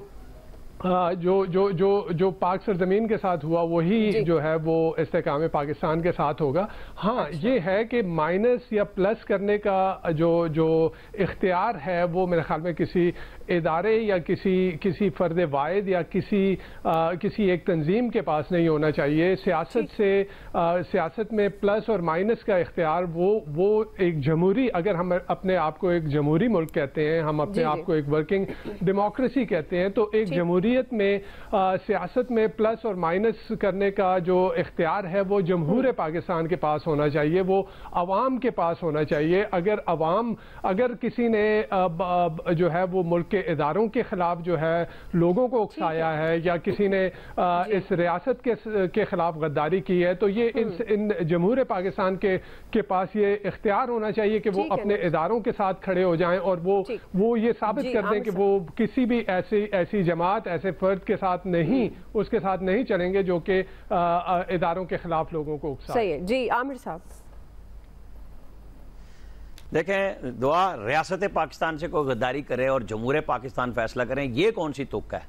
जो पाक सरजमीन के साथ हुआ वही जो है वो इस्तेकाम पाकिस्तान के साथ होगा। हाँ, ये है कि माइनस या प्लस करने का जो इख्तियार है वो मेरे ख्याल में किसी इदारे या किसी फर्द वाहिद या किसी एक तंजीम के पास नहीं होना चाहिए। सियासत में प्लस और माइनस का इख्तियार वो एक जमहूरी, अगर हम अपने आप को एक जमहूरी मुल्क कहते हैं, हम अपने आप को एक वर्किंग डेमोक्रेसी कहते हैं, तो एक जमहूरियत में सियासत में प्लस और माइनस करने का जो इख्तियार है वो जमहूर पाकिस्तान के पास होना चाहिए, वो अवाम के पास होना चाहिए। अगर किसी ने जो है वो मुल्क के इदारों के खिलाफ जो है लोगों को उकसाया है या किसी ने इस रियासत के खिलाफ गद्दारी की है, तो ये इन जमहूर पाकिस्तान के पास ये इख्तियार होना चाहिए कि वो अपने इदारों के साथ खड़े हो जाएं और वो ये साबित कर दें कि वो किसी भी ऐसी जमात, ऐसे फर्द के साथ उसके साथ नहीं चलेंगे जो कि इदारों के खिलाफ लोगों को उकसा। सही है जी। आमिर साहब देखें, दुआ रियासत पाकिस्तान से कोई गद्दारी करे और जमहूर पाकिस्तान फैसला करें, ये कौन सी तुक है?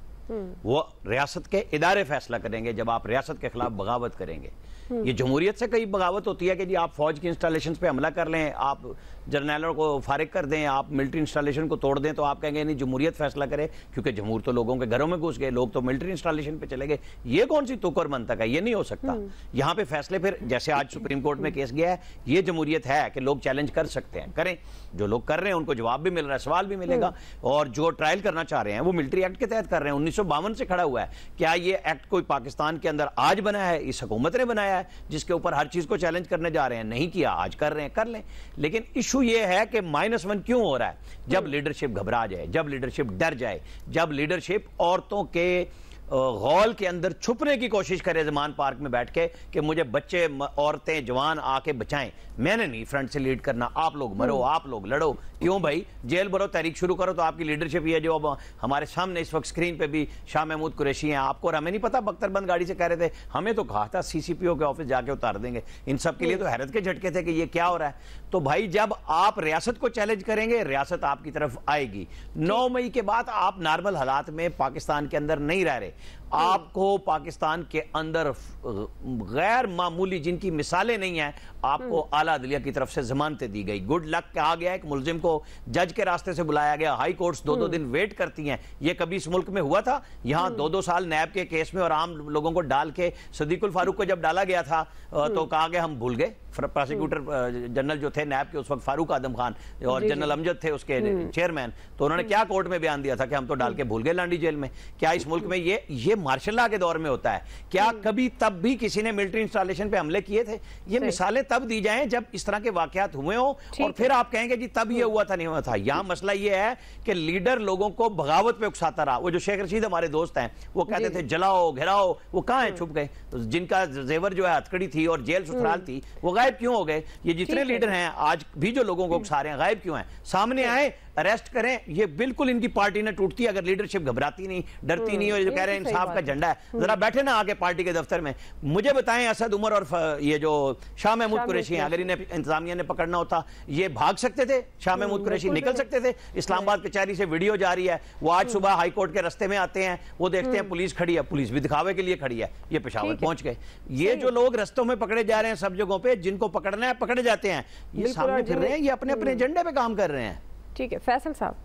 वो रियासत के इदारे फैसला करेंगे जब आप रियासत के खिलाफ बगावत करेंगे। ये जमहूरियत से कई बगावत होती है कि जी आप फौज की इंस्टॉलेशन पे हमला कर लें, आप जर्नैलों को फारिग कर दें, आप मिलिट्री इंस्टॉलेशन को तोड़ दें, तो आप कहेंगे नहीं जमहूरियत फैसला करे, क्योंकि जमहूर तो लोगों के घरों में घुस गए, लोग तो मिलिट्री इंस्टॉलेशन पे चले गए। ये कौन सी तुक और मंतक है? ये नहीं हो सकता। यहाँ पे फैसले फिर जैसे आज सुप्रीम कोर्ट में केस गया है, ये जमहूरियत है कि लोग चैलेंज कर सकते हैं, करें। जो लोग कर रहे हैं उनको जवाब भी मिल रहा है, सवाल भी मिलेगा। और जो ट्रायल करना चाह रहे हैं वो मिलिट्री एक्ट के तहत कर रहे हैं, 1952 से खड़ा हुआ है। क्या ये एक्ट कोई पाकिस्तान के अंदर आज बना है? इस हुकूमत ने बनाया है जिसके ऊपर हर चीज को चैलेंज करने जा रहे हैं? नहीं किया, आज कर रहे हैं, कर लें। लेकिन इशू ये है कि -1 क्यों हो रहा है? जब लीडरशिप घबरा जाए, जब लीडरशिप डर जाए, जब लीडरशिप औरतों के गौल के अंदर छुपने की कोशिश करे ज़मान पार्क में बैठ के कि मुझे बच्चे, औरतें, जवान आके बचाएं, मैंने नहीं फ्रंट से लीड करना, आप लोग मरो, आप लोग लड़ो। क्यों भाई? जेल भरो, तहरीक शुरू करो। तो आपकी लीडरशिप ये जो अब हमारे सामने इस वक्त स्क्रीन पे भी शाह महमूद कुरैशी हैं, आपको और हमें नहीं पता, बख्तरबंद गाड़ी से कह रहे थे, हमें तो कहा था CCPO के ऑफिस जाके उतार देंगे। इन सब के लिए तो हैरत के झटके थे कि ये क्या हो रहा है। तो भाई जब आप रियासत को चैलेंज करेंगे, रियासत आपकी तरफ आएगी। 9 मई के बाद आप नॉर्मल हालात में पाकिस्तान के अंदर नहीं रह रहे। आपको पाकिस्तान के अंदर गैर मामूली, जिनकी मिसालें नहीं हैं, आपको आला अदलिया की तरफ से जमानतें दी गई। गुड लक कहा गया, एक मुलजिम को जज के रास्ते से बुलाया गया, हाई कोर्ट्स 2-2 दिन वेट करती हैं। ये कभी इस मुल्क में हुआ था? यहाँ 2-2 साल नैब के केस में और आम लोगों को डाल के, सदीकुल फारूक को जब डाला गया था तो कहा गया हम भूल गए। प्रोसिक्यूटर जनरल जो थे नैब के उस वक्त फारूक आदम खान और जनरल अमजद थे उसके चेयरमैन, तो उन्होंने क्या कोर्ट में बयान दिया था कि हम तो डाल के भूल गए लांडी जेल में। क्या इस मुल्क में ये मार्शल लॉ के दौर में होता है? क्या कभी तब भी किसी ने मिलिट्री इंस्टॉलेशन पे हमले किए थे? ये मिसालें तब दी जाएं जब इस तरह के वाकयात हुए हो, और फिर आप कहेंगे जी तब ये हुआ था, नहीं हुआ था। यहाँ मसला ये है कि लीडर लोगों को बगावत पे उकसाता रहा। वो जो शेख रशीद हमारे दोस्त हैं, वो कहते थे जलाओ, घेराओ, वो कहाँ है? छुप गए। जिनका जेवर जो है हथकड़ी थी और जेल सुथराल थी, वो गायब क्यों हो गए? ये जितने लीडर हैं आज भी जो लोगों को उकसा रहे हैं, गायब क्यों हैं? सामने आए, अरेस्ट करें। ये बिल्कुल इनकी पार्टी ने टूटती है अगर लीडरशिप घबराती नहीं, डरती नहीं, और जो कह रहे हैं इंसाफ का झंडा है। जरा बैठे ना आके पार्टी के दफ्तर में, मुझे बताएं असद उमर और ये जो शाह महमूद कुरैशी हैं, अगर इन्हें इंतजामिया ने पकड़ना होता, ये भाग सकते थे? शाह महमूद कुरैशी निकल सकते थे? इस्लामाबाद कचहरी से वीडियो जा रही है, वो आज सुबह हाई कोर्ट के रास्ते में आते हैं, वो देखते हैं पुलिस खड़ी है, पुलिस भी दिखावे के लिए खड़ी है, ये पेशावर पहुंच गए। ये जो लोग रस्तों में पकड़े जा रहे हैं सब जगहों पे, जिनको पकड़ना है पकड़े जाते हैं, ये सामने फिर रहे हैं, ये अपने अपने एजेंडे पे काम कर रहे हैं। ठीक है, फैसल साहब।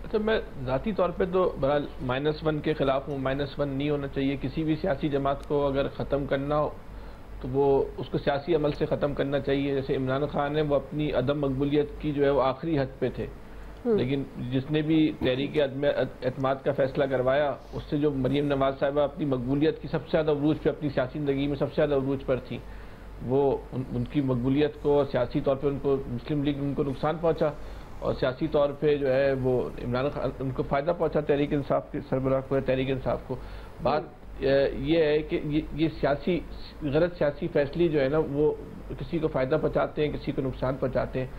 अच्छा, मैं ज़ाती तौर पे तो बहरहाल -1 के खिलाफ हूँ। -1 नहीं होना चाहिए। किसी भी सियासी जमात को अगर ख़त्म करना हो तो वो उसको सियासी अमल से ख़त्म करना चाहिए। जैसे इमरान खान है, वो अपनी अदम मकबूलियत की जो है वो आखिरी हद पे थे, लेकिन जिसने भी तहरीक एतमाद का फैसला करवाया, उससे जो मरीम नवाज साहिबा अपनी मकबूलियत की सबसे ज़्यादा अरूज पे, अपनी सियासी ज़िंदगी में सबसे ज़्यादा अरूज पर थी, वो उनकी मकबूलियत को और सियासी तौर पे उनको मुस्लिम लीग उनको नुकसान पहुंचा, और सियासी तौर पे जो है वो इमरान खान उनको फ़ायदा पहुंचा, तहरीक इंसाफ के सरबराह को, तहरीक इंसाफ को। बात ये है कि ये सियासी गलत सियासी फैसले जो है ना, वो किसी को फ़ायदा पहुंचाते हैं, किसी को नुकसान पहुंचाते हैं।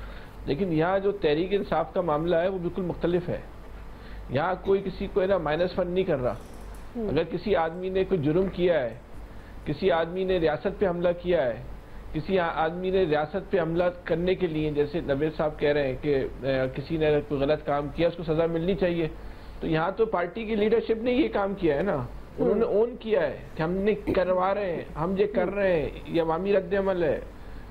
लेकिन यहाँ जो तहरीक इंसाफ का मामला है वो बिल्कुल मुख्तलिफ है। यहाँ कोई किसी को है ना -1 नहीं कर रहा। अगर किसी आदमी ने कोई जुर्म किया है, किसी आदमी ने रियासत पे हमला किया है, کسی آدمی نے ریاست پہ حملہ کرنے کے لیے، جیسے نوید صاحب کہہ رہے ہیں کہ کسی نے اگر کوئی غلط کام کیا اس کو سزا ملنی چاہیے، تو یہاں تو پارٹی کی لیڈرشپ نے یہ کام کیا ہے نا، انہوں نے اون کیا ہے کہ ہم نے کروا رہے ہیں، ہم یہ کر رہے ہیں، یہ عوامی رد عمل ہے.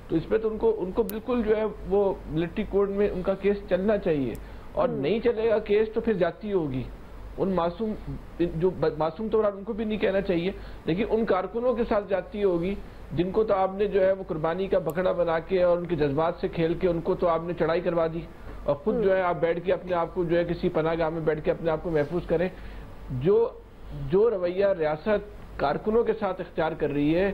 تو اس پہ تو ان کو بالکل جو ہے وہ ملٹری کورٹ میں ان کا کیس چلنا چاہیے، اور نہیں چلے گا کیس تو پھر جاتی ہوگی. ان معصوم طور ان کو بھی نہیں کہنا چاہیے، لیکن ان کارکنوں کے ساتھ جاتی ہوگی جن کو تو آپ نے جو ہے وہ قربانی کا بکڑا بنا کے اور ان کے جذبات سے کھیل کے ان کو تو آپ نے چڑھائی کروا دی، اور خود جو ہے آپ بیٹھ کے اپنے آپ کو جو ہے کسی پناہ گاہ میں بیٹھ کے اپنے آپ کو محفوظ کریں. جو رویہ ریاست کارکنوں کے ساتھ اختیار کر رہی ہے،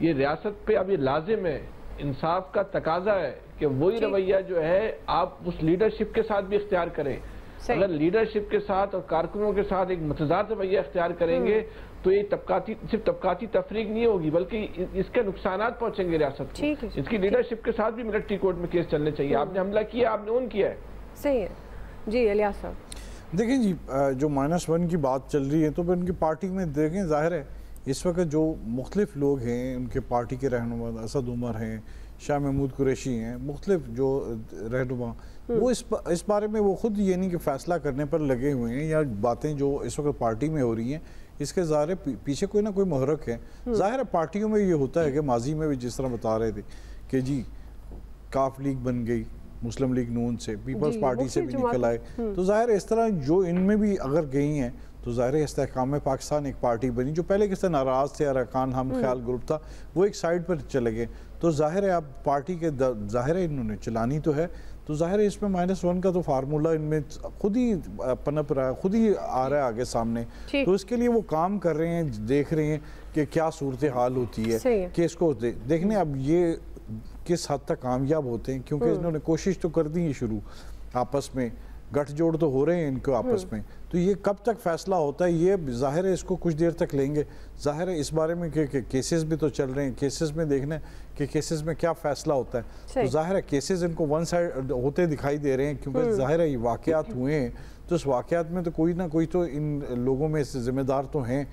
یہ ریاست پہ اب یہ لازم ہے، انصاف کا تقاضا ہے کہ وہی رویہ جو ہے آپ اس لیڈرشپ کے ساتھ بھی اختیار کریں. اگر لیڈرشپ کے ساتھ اور کارکنوں کے ساتھ ایک متضاد رویہ اختیار کریں گے تو یہ صرف طبقاتی تفریق نہیں ہوگی، بلکہ اس کے نقصانات پہنچیں گے ریاست کو. اس کی لیڈرشپ کے ساتھ بھی ملٹری کورٹ میں کیس چلنے چاہیے. آپ نے حملہ کیا، آپ نے اون کیا ہے. صحیح ہے. جی الیاس صاحب. دیکھیں جی، جو -1 کی بات چل رہی ہے تو ان کی پارٹی میں دیکھیں ظاہر ہے اس وقت جو مختلف لوگ ہیں، ان کے پارٹی کے رہنما اسد عمر ہیں، شاہ محمود قریشی ہیں، مختلف جو رہنما، وہ اس بارے میں وہ خود یہ نہیں کہ فیصلہ کرنے پر لگے ہوئے ہیں، یا باتیں جو اس وقت پارٹی میں ہو رہی ہیں اس کے ظاہر پیچھے کوئی نہ کوئی محرک ہے. ظاہر ہے پارٹیوں میں یہ ہوتا ہے کہ ماضی میں بھی جس طرح بتا رہے تھے کہ جی کاف لیگ بن گئی مسلم لیگ نون سے، پیپلز پارٹی سے بھی نکل آئے، تو ظاہر اس طرح جو ان میں بھی اگر گئی ہیں تو ظاہر استحکام پاکستان ایک پارٹی بنی. جو پہلے کس سے ناراض تھے، ارکان ہم خیال گروپ تھا، وہ ایک سائیڈ پر چلے گئے. تو ظاہر ہے اب پارٹی کے ظاہر ہے انہوں نے چلانی تو ہے، تو ظاہر ہے اس میں -1 کا تو فارمولہ ان میں خود ہی پنپ رہا ہے، خود ہی آ رہا ہے آگے سامنے. تو اس کے لیے وہ کام کر رہے ہیں، دیکھ رہے ہیں کہ کیا صورتحال ہوتی ہے، کہ اس کو دیکھنے اب یہ کس حد تک کامیاب ہوتے ہیں، کیونکہ انہوں نے کوشش تو کر دی ہے شروع، آپس میں گٹھ جوڑ تو ہو رہے ہیں ان کو آپس میں. تو یہ کب تک فیصلہ ہوتا ہے یہ ظاہر ہے اس کو کچھ دیر تک لیں گے. ظاہر ہے اس بارے میں کہ کیسز بھی تو چل رہے ہیں، کیسز میں دیکھنا کہ کیسز میں کیا فیصلہ ہوتا ہے. تو ظاہر ہے کیسز ان کو ون سائڈ ہوتے دکھائی دے رہے ہیں، کیونکہ ظاہر ہے یہ واقعات ہوئے ہیں، تو اس واقعات میں تو کوئی نہ کوئی تو ان لوگوں میں ذمہ دار تو ہیں.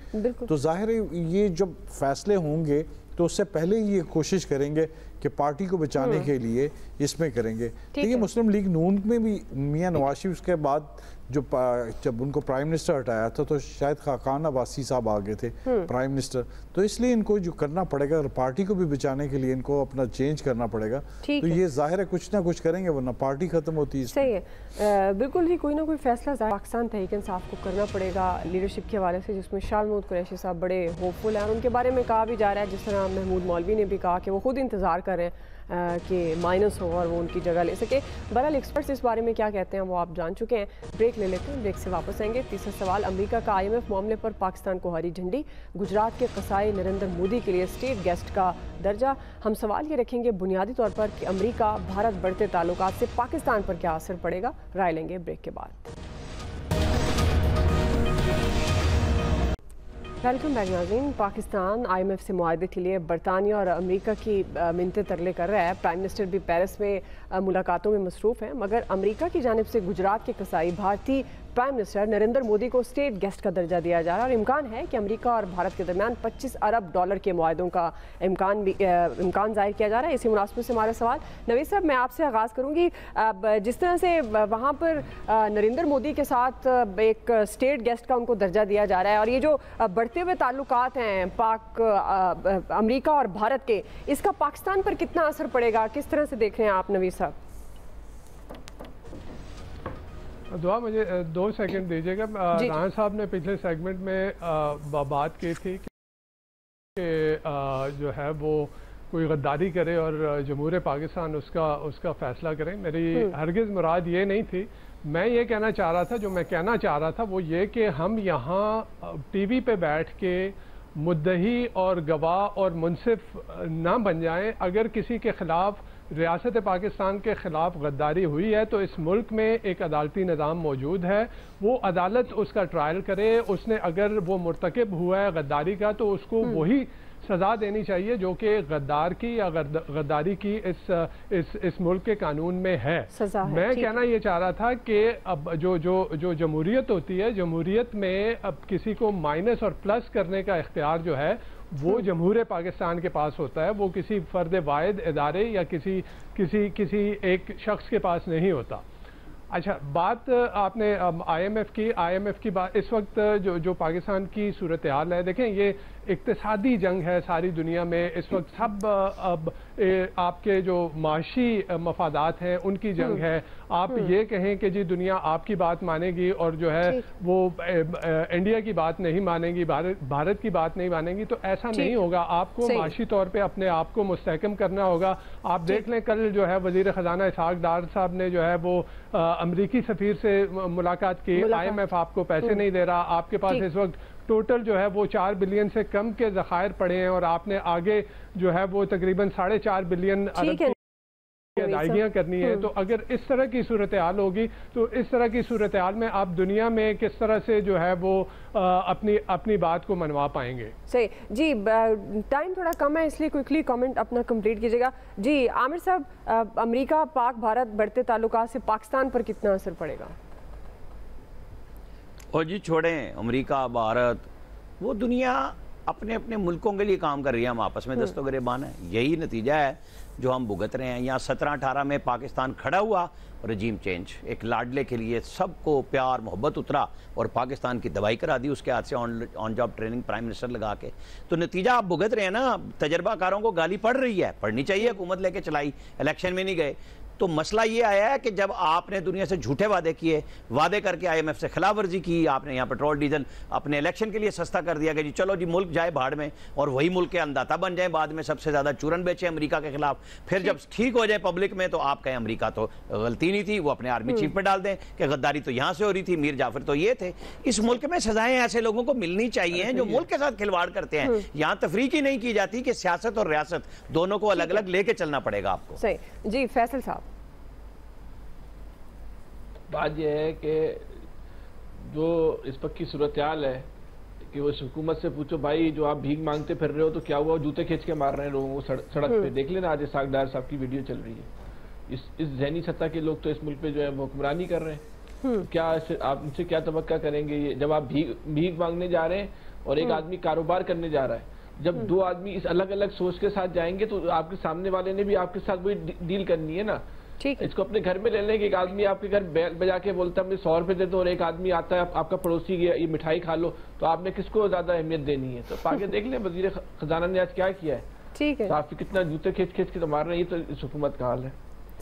تو ظاہر ہے یہ جب فیصلے ہوں گے تو اس سے پہلے یہ کوشش کریں گے کہ پارٹی کو بچانے کے لیے اس میں کریں گے. دیکھیے مسلم لیگ نون میں بھی میاں نواز شریف اس کے بعد جب ان کو پرائم منسٹر ہٹایا تھا تو شاید خاقان عباسی صاحب آگے تھے پرائم منسٹر. تو اس لیے ان کو جو کرنا پڑے گا، پارٹی کو بھی بچانے کے لیے ان کو اپنا چینج کرنا پڑے گا. تو یہ ظاہر ہے کچھ نہ کچھ کریں گے، ورنہ پارٹی ختم ہوتی ہے. صحیح ہے. بالکل ہی کوئی نہ کوئی فیصلہ پاکستان تحریک انصاف کو کرنا پڑے گا لیڈرشپ کے حوالے سے، جس میں شاہ محمود قریشی صاحب بڑے ہوپ فل ہیں، اور ان کے بارے میں کہا بھی جا رہا ہے، جس طرح محمود مولوی نے بھی کہا کہ وہ خود انتظار کر رہے ہیں کہ مائنس ہو اور وہ ان کی جگہ لے سکے. بہرحال ایکسپرٹس اس بارے میں کیا کہتے ہیں وہ آپ جان چکے ہیں. بریک لے لیتے ہیں، بریک سے واپس آئیں گے. تیسرا سوال، امریکہ کا IMF معاملے پر پاکستان کو ہری جھنڈی، گجرات کے قصائی نریندر مودی کے لیے اسٹیٹ گیسٹ کا درجہ. ہم سوال یہ رکھیں گے بنیادی طور پر کہ امریکہ بھارت بڑھتے تعلقات سے پاکستان پر کیا اثر پڑے گا. رائے لیں گے بریک کے بعد. ویلکم بیک ناظرین. پاکستان IMF سے معاہدے کے لیے برطانیہ اور امریکہ کی منتیں ترلے کر رہا ہے. پرائم منسٹر بھی پیرس میں ملاقاتوں میں مصروف ہیں، مگر امریکہ کی جانب سے گجرات کے قصائی بھارتی پرائم منسٹر نریندر مودی کو اسٹیٹ گیسٹ کا درجہ دیا جا رہا ہے، اور امکان ہے کہ امریکہ اور بھارت کے درمیان $25 ارب کے معاہدوں کا امکان ظاہر کیا جا رہا ہے. اسی مناسبت سے ہمارا سوال، نوید صاحب میں آپ سے آغاز کروں گی. جس طرح سے وہاں پر نریندر مودی کے ساتھ ایک اسٹیٹ گیسٹ کا ان کو درجہ دیا جا رہا ہے، اور یہ جو بڑھتے ہوئے تعلقات ہیں امریکہ اور بھارت کے، اس کا پاکستان پر کتنا اثر پڑے گا، کس طرح سے دیکھ رہے ہیں آپ نوید صاحب؟ دعا مجھے 2 سیکنڈ دیجیے گا. رانا صاحب نے پچھلے سیگمنٹ میں بات کی تھی کہ جو ہے وہ کوئی غداری کرے اور جمہور پاکستان اس کا فیصلہ کریں. میری ہرگز مراد یہ نہیں تھی. میں یہ کہنا چاہ رہا تھا، جو میں کہنا چاہ رہا تھا وہ یہ کہ ہم یہاں ٹی وی پہ بیٹھ کے مدعی اور گواہ اور منصف نہ بن جائیں. اگر کسی کے خلاف ریاست پاکستان کے خلاف غداری ہوئی ہے تو اس ملک میں ایک عدالتی نظام موجود ہے، وہ عدالت اس کا ٹرائل کرے. اس نے اگر وہ مرتکب ہوا ہے غداری کا تو اس کو وہی سزا دینی چاہیے جو کہ غدار کی یا غداری کی اس ملک کے قانون میں ہے. میں کہنا یہ چاہ رہا تھا کہ اب جو جمہوریت ہوتی ہے، جمہوریت میں اب کسی کو مائنس اور پلس کرنے کا اختیار جو ہے وہ جمہور پاکستان کے پاس ہوتا ہے, وہ کسی فرد واحد ادارے یا کسی ایک شخص کے پاس نہیں ہوتا. اچھا, بات آپ نے آئی ایم ایف کی بات, اس وقت جو پاکستان کی صورتحال ہے, دیکھیں یہ اقتصادی جنگ ہے ساری دنیا میں اس وقت, سب آپ کے جو معاشی مفادات ہیں ان کی جنگ ہے. آپ یہ کہیں کہ جی دنیا آپ کی بات مانے گی اور جو ہے وہ انڈیا کی بات نہیں مانے گی, بھارت کی بات نہیں مانے گی, تو ایسا نہیں ہوگا. آپ کو معاشی طور پہ اپنے آپ کو مستحکم کرنا ہوگا. آپ دیکھ لیں کل جو ہے وزیر خزانہ اسحاق ڈار صاحب نے جو ہے وہ امریکی سفیر سے ملاقات کی. آئی ایم ایف آپ کو پیسے نہیں دے رہا, آپ کے پاس اس وقت ٹوٹل جو ہے وہ 4 بلین سے کم کے ذخائر پڑے ہیں, اور آپ نے آگے جو ہے وہ تقریباً 4.5 بلین ارب کی ادائیگیاں کرنی ہے. تو اگر اس طرح کی صورتحال ہوگی تو اس طرح کی صورتحال میں آپ دنیا میں کس طرح سے جو ہے وہ اپنی بات کو منوا پائیں گے؟ صحیح جی, ٹائم تھوڑا کم ہے اس لیے کوئکلی کامنٹ اپنا کمپلیٹ کیجیے گا. جی عامر صاحب, امریکہ پاک بھارت بڑھتے تعلقات سے پاکستان پر کتنا اثر پڑے گا؟ اور جی چھوڑیں امریکہ بھارت, وہ دنیا اپنے اپنے ملکوں کے لیے کام کر رہی ہے, ہم آپس میں دست و گریبان ہیں. یہی نتیجہ ہے جو ہم بھگت رہے ہیں. یہاں 17-18 میں پاکستان کھڑا ہوا, رجیم چینج, ایک لاڈلے کے لیے سب کو پیار محبت اترا اور پاکستان کی دوائی کرا دی اس کے ہاتھ سے on job training prime minister لگا کے. تو نتیجہ آپ بھگت رہے ہیں نا. تجربہ کاروں کو گالی پڑ رہی ہے, پڑھنی چاہیے, حکومت لے کے چلائی, الیکشن میں نہیں گئے. تو مسئلہ یہ آیا ہے کہ جب آپ نے دنیا سے جھوٹے وعدے کیے, وعدے کر کے آئی ایم ایف سے خلاف ورزی کی, آپ نے یہاں پیٹرول ڈیزل اپنے الیکشن کے لیے سستا کر دیا کہ جی چلو جی ملک جائے بھاڑ میں, اور وہی ملک کے انداتا بن جائیں, بعد میں سب سے زیادہ چورن بیچے امریکہ کے خلاف. پھر جب ٹھیک ہو جائے پبلک میں تو آپ کہیں امریکہ تو غلطی نہیں تھی, وہ اپنے آرمی چیف پہ ڈال دیں کہ غداری تو یہاں سے ہو رہی تھی, میر جعفر تو یہ تھے. اس ملک میں سزائیں ایسے لوگوں کو ملنی چاہیے جو ملک کے ساتھ کھلواڑ کرتے ہیں. یہاں تفریق ہی نہیں کی جاتی کہ سیاست اور ریاست دونوں کو الگ الگ لے کے چلنا پڑے گا آپ کو. صحیح جی, فیصل صاحب. بات یہ ہے کہ جو اس وقت کی صورتحال ہے کہ وہ اس حکومت سے پوچھو بھائی جو آپ بھیک مانگتے پھر رہے ہو تو کیا ہوا, جوتے کھینچ کے مار رہے ہیں لوگوں کو سڑک پہ. دیکھ لینا آج اسحاق ڈار صاحب کی ویڈیو چل رہی ہے. اس ذہنی سطح کے لوگ تو اس ملک پہ جو ہے وہ حکمرانی کر رہے ہیں. کیا آپ ان سے کیا توقع کریں گے؟ جب آپ بھیک مانگنے جا رہے ہیں اور ایک آدمی کاروبار کرنے جا رہا ہے, جب دو آدمی اس الگ الگ سوچ کے ساتھ جائیں گے تو آپ کے سامنے والے نے بھی آپ کے ساتھ وہی ڈیل کرنی ہے نا. اس کو اپنے گھر میں لے لیں کہ ایک آدمی آپ کے گھر بیل بجا کے بولتا ہے مجھے 100 روپے دے دو, اور ایک آدمی آتا ہے آپ کا پڑوسی گیا یہ مٹھائی کھا لو, تو آپ نے کس کو زیادہ اہمیت دینی ہے؟ تو آگے دیکھ لیں وزیر خزانہ نے آج کیا کیا ہے. ٹھیک ہے, صاحب کتنا جوتے کھینچ کے تو مار رہے ہیں. یہ تو اس حکومت کا حال ہے.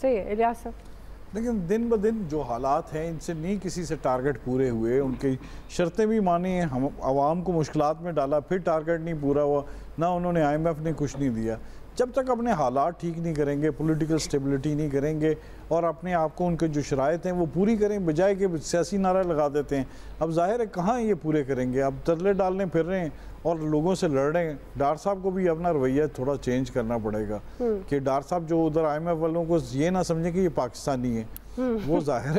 صحیح ہے الیاس صاحب. لیکن دن بدن جو حالات ہیں ان سے نہیں کسی سے ٹارگٹ پورے ہوئے, ان کی شرطیں بھی مانی ہیں, ہم عوام کو مشکلات میں ڈالا, پھر ٹارگٹ نہیں پورا ہوا, نہ انہوں نے آئی ایم ایف نے کچھ نہیں دیا. جب تک اپنے حالات ٹھیک نہیں کریں گے, پولیٹیکل سٹیبلٹی نہیں کریں گے اور اپنے آپ کو ان کے جو شرائط ہیں وہ پوری کریں, بجائے کہ سیاسی نعرہ لگا دیتے ہیں. اب ظاہر ہے کہاں یہ پورے کریں گے, اب ترلے ڈالنے پھر رہے ہیں اور لوگوں سے لڑ رہے ہیں. ڈار صاحب کو بھی اپنا رویہ تھوڑا چینج کرنا پڑے گا کہ ڈار صاحب جو ادھر آئی ایم ایف والوں کو یہ نہ سمجھیں کہ یہ پاکستانی ہے, وہ ظاہر